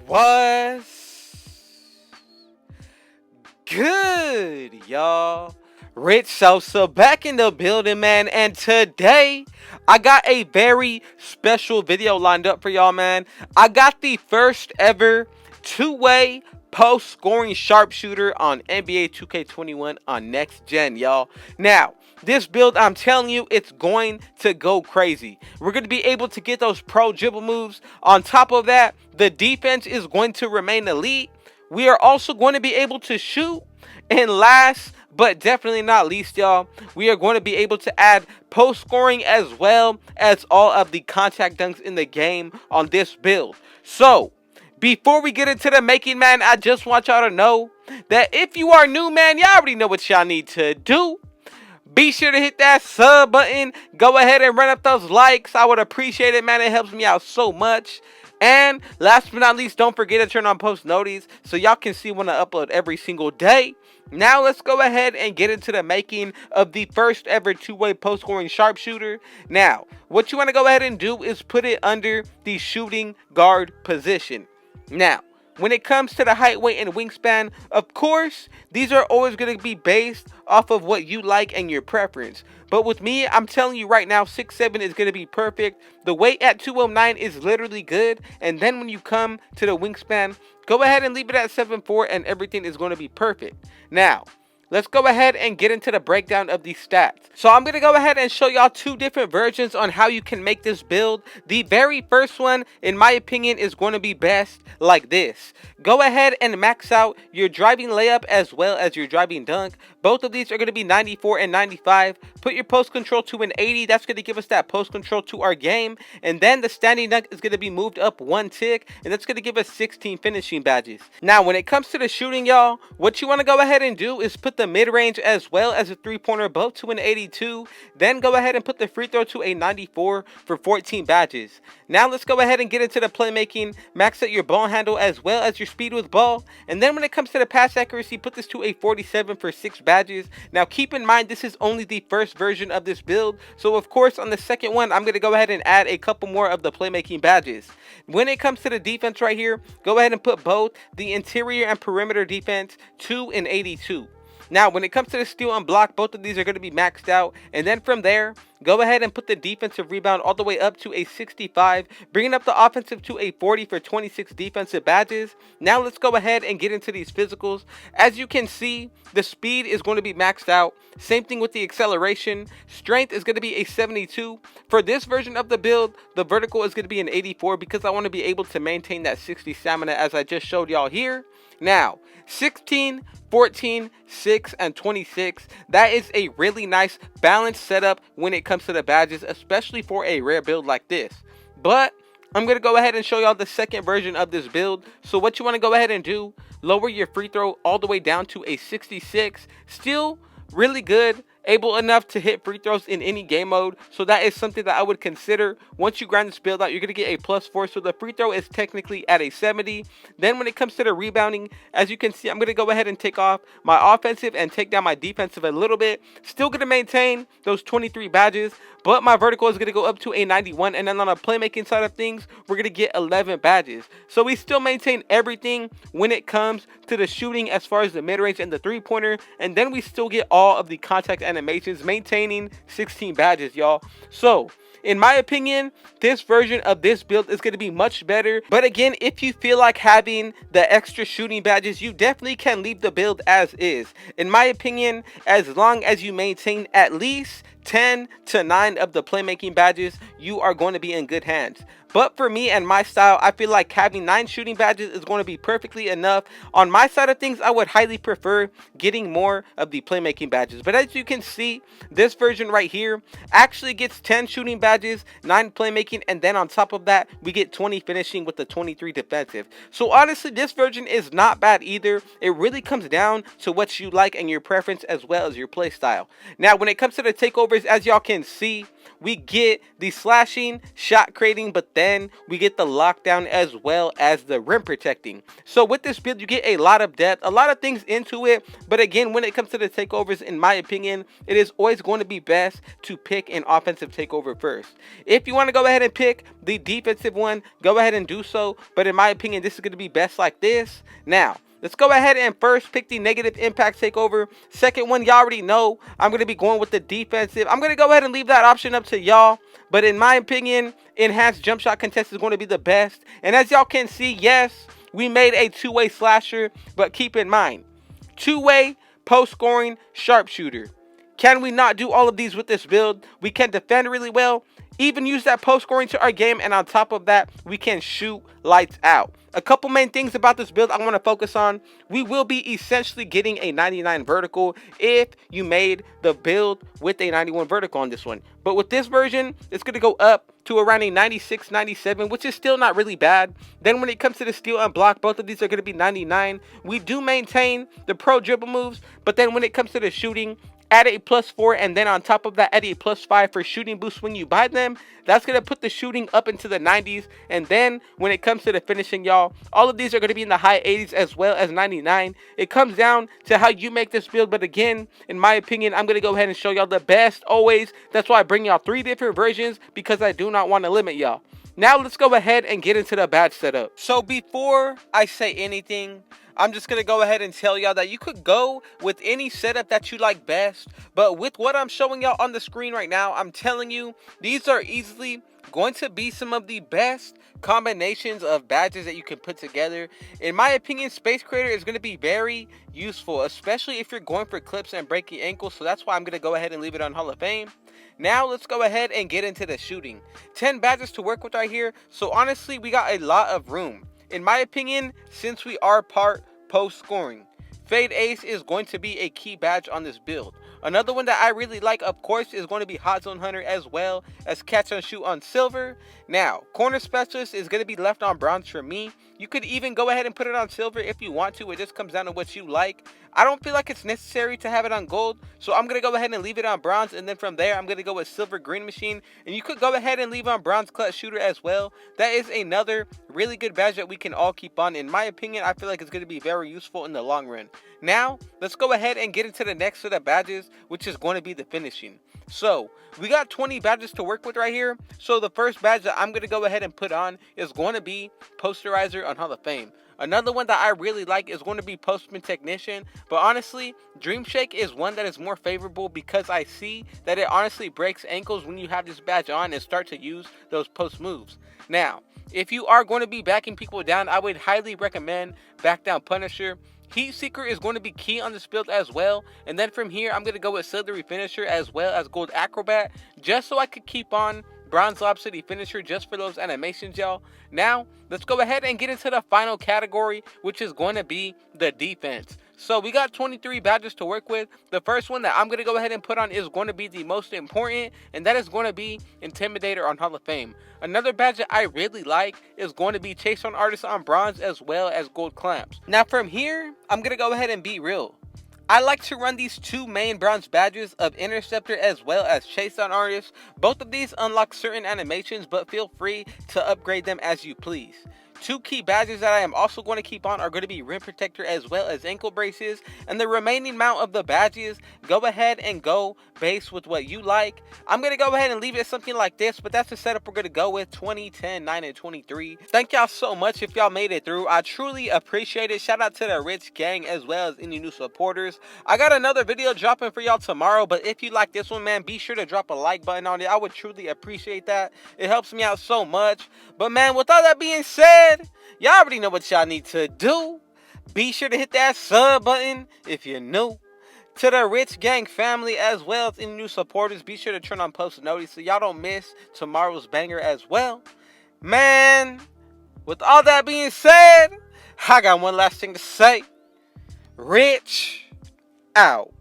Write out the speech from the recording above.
What's good, y'all? Rich Sosa back in the building, man. And today, I got a very special video lined up for y'all, man. I got the first ever two-way post-scoring sharpshooter on NBA 2K21 on next gen, y'all. Now, this build, I'm telling you, it's going to go crazy. We're going to be able to get those pro dribble moves. On top of that, the defense is going to remain elite. We are also going to be able to shoot. And last but definitely not least, y'all, we are going to be able to add post scoring as well as all of the contact dunks in the game on this build. So, before we get into the making, man, I just want y'all to know that if you are new, man, y'all already know what y'all need to do. Be sure to hit that sub button. Go ahead and run up those likes. I would appreciate it, man. It helps me out so much. And last but not least, don't forget to turn on post notices so y'all can see when I upload every single day. Now let's go ahead and get into the making of the first ever two-way post-scoring sharpshooter. Now, what you want to go ahead and do is put it under the shooting guard position. Now, when it comes to the height, weight, and wingspan, of course, these are always going to be based off of what you like and your preference. But with me, I'm telling you right now, 6'7" is going to be perfect. The weight at 209 is literally good. And then when you come to the wingspan, go ahead and leave it at 7'4", and everything is going to be perfect. Now, let's go ahead and get into the breakdown of these stats. So I'm going to go ahead and show y'all two different versions on how you can make this build. The very first one, in my opinion, is going to be best like this. Go ahead and max out your driving layup as well as your driving dunk. Both of these are going to be 94 and 95. Put your post control to an 80. That's going to give us that post control to our game. And then the standing dunk is going to be moved up one tick. And that's going to give us 16 finishing badges. Now, when it comes to the shooting, y'all, what you want to go ahead and do is put the mid-range as well as a three-pointer both to an 82. Then go ahead and put the free throw to a 94 for 14 badges. Now let's go ahead and get into the playmaking. Max out your ball handle as well as your speed with ball. And then when it comes to the pass accuracy, put this to a 47 for 6 badges. Now keep in mind, this is only the first version of this build. So of course on the second one, I'm going to go ahead and add a couple more of the playmaking badges. When it comes to the defense right here, go ahead and put both the interior and perimeter defense to an 82. Now, when it comes to the steal and block, both of these are going to be maxed out. And then from there, go ahead and put the defensive rebound all the way up to a 65, bringing up the offensive to a 40 for 26 defensive badges. Now, let's go ahead and get into these physicals. As you can see, the speed is going to be maxed out. Same thing with the acceleration. Strength is going to be a 72. For this version of the build, the vertical is going to be an 84 because I want to be able to maintain that 60 stamina as I just showed y'all here. Now, 16, 14, 6, and 26. That is a really nice balanced setup when it comes to the badges, especially for a rare build like this. But I'm going to go ahead and show y'all the second version of this build. So what you want to go ahead and do, lower your free throw all the way down to a 66. Still really good. Able enough to hit free throws in any game mode. So that is something that I would consider. Once you grind this build out, you're going to get a +4. So the free throw is technically at a 70. Then when it comes to the rebounding, as you can see, I'm going to go ahead and take off my offensive and take down my defensive a little bit. Still going to maintain those 23 badges. But my vertical is going to go up to a 91. And then on the playmaking side of things, we're going to get 11 badges. So we still maintain everything when it comes to the shooting as far as the mid-range and the three-pointer. And then we still get all of the contact animations, maintaining 16 badges, y'all. So in my opinion, this version of this build is going to be much better. But again, if you feel like having the extra shooting badges, you definitely can leave the build as is. In my opinion, as long as you maintain at least 10 to 9 of the playmaking badges, you are going to be in good hands. But for me and my style, I feel like having 9 shooting badges is going to be perfectly enough. On my side of things, I would highly prefer getting more of the playmaking badges. But as you can see, this version right here actually gets 10 shooting badges, 9 playmaking, and then on top of that, we get 20 finishing with the 23 defensive. So honestly, this version is not bad either. It really comes down to what you like and your preference as well as your play style. Now, when it comes to the takeovers takeovers, as y'all can see, we get the slashing, shot creating, but then we get the lockdown as well as the rim protecting. So with this build, you get a lot of depth, a lot of things into it. But again, when it comes to the takeovers, in my opinion, it is always going to be best to pick an offensive takeover first. If you want to go ahead and pick the defensive one, go ahead and do so. But in my opinion, this is going to be best like this. Now, let's go ahead and first pick the negative impact takeover. Second one, y'all already know I'm going to be going with the defensive. I'm going to go ahead and leave that option up to y'all. But in my opinion, enhanced jump shot contest is going to be the best. And as y'all can see, yes, we made a two-way slasher. But keep in mind, two-way post scoring sharpshooter. Can we not do all of these with this build? We can defend really well, even use that post scoring to our game, and on top of that, we can shoot lights out. A couple main things about this build I want to focus on. We will be essentially getting a 99 vertical if you made the build with a 91 vertical on this one. But with this version, it's going to go up to around a 96, 97, which is still not really bad. Then when it comes to the steal and block, both of these are going to be 99. We do maintain the pro dribble moves, but then when it comes to the shooting, add a +4, and then on top of that, add a +5 for shooting boost when you buy them. That's going to put the shooting up into the 90s. And then when it comes to the finishing, y'all, all of these are going to be in the high 80s as well as 99. It comes down to how you make this build. But again, in my opinion, I'm going to go ahead and show y'all the best always. That's why I bring y'all 3 different versions, because I do not want to limit y'all. Now let's go ahead and get into the badge setup. So before I say anything, I'm just going to go ahead and tell y'all that you could go with any setup that you like best. But with what I'm showing y'all on the screen right now, I'm telling you, these are easily going to be some of the best combinations of badges that you can put together. In my opinion, Space Creator is going to be very useful, especially if you're going for clips and breaking ankles. So that's why I'm going to go ahead and leave it on Hall of Fame. Now let's go ahead and get into the shooting. 10 badges to work with right here. So honestly, we got a lot of room. In my opinion, since we are part post scoring, Fade Ace is going to be a key badge on this build. Another one that I really like, of course, is going to be Hot Zone Hunter, as well as Catch and Shoot on silver. Now, Corner Specialist is going to be left on bronze for me. You could even go ahead and put it on silver if you want to. It just comes down to what you like. I don't feel like it's necessary to have it on gold, so I'm going to go ahead and leave it on bronze, and then from there, I'm going to go with Silver Green Machine, and you could go ahead and leave on Bronze Clutch Shooter as well. That is another really good badge that we can all keep on. In my opinion, I feel like it's going to be very useful in the long run. Now, let's go ahead and get into the next set of badges, which is going to be the finishing. So, we got 20 badges to work with right here. So, the first badge that I'm going to go ahead and put on is going to be Posterizer on Hall of Fame. Another one that I really like is going to be Postman Technician, but honestly, Dream Shake is one that is more favorable because I see that it honestly breaks ankles when you have this badge on and start to use those post moves. Now, if you are going to be backing people down, I would highly recommend Back Down Punisher. Heat Seeker is going to be key on this build as well. And then from here, I'm going to go with Slithery Finisher as well as Gold Acrobat, just so I could keep on Bronze Lob City Finisher just for those animations, y'all. Now, let's go ahead and get into the final category, which is going to be the defense. So we got 23 badges to work with. The first one that I'm going to go ahead and put on is going to be the most important, and that is going to be Intimidator on Hall of Fame. Another badge that I really like is going to be Chase on Artist on bronze as well as Gold Clamps. Now from here, I'm going to go ahead and be real. I like to run these 2 main bronze badges of Interceptor as well as Chase on Artist. Both of these unlock certain animations, but feel free to upgrade them as you please. 2 key badges that I am also going to keep on are going to be Rim Protector as well as Ankle Braces. And the remaining amount of the badges, go ahead and go base with what you like. I'm going to go ahead and leave it something like this, but that's the setup we're going to go with: 20, 10, 9, and 23. Thank y'all so much if y'all made it through. I truly appreciate it. Shout out to the Rich Gang as well as any new supporters. I got another video dropping for y'all tomorrow, but if you like this one, man, be sure to drop a like button on it. I would truly appreciate that. It helps me out so much. But man, with all that being said, y'all already know what y'all need to do. Be sure to hit that sub button if you're new. To the Rich Gang family as well as any new supporters, be sure to turn on post notice so y'all don't miss tomorrow's banger as well. Man, with all that being said, I got one last thing to say. Rich out.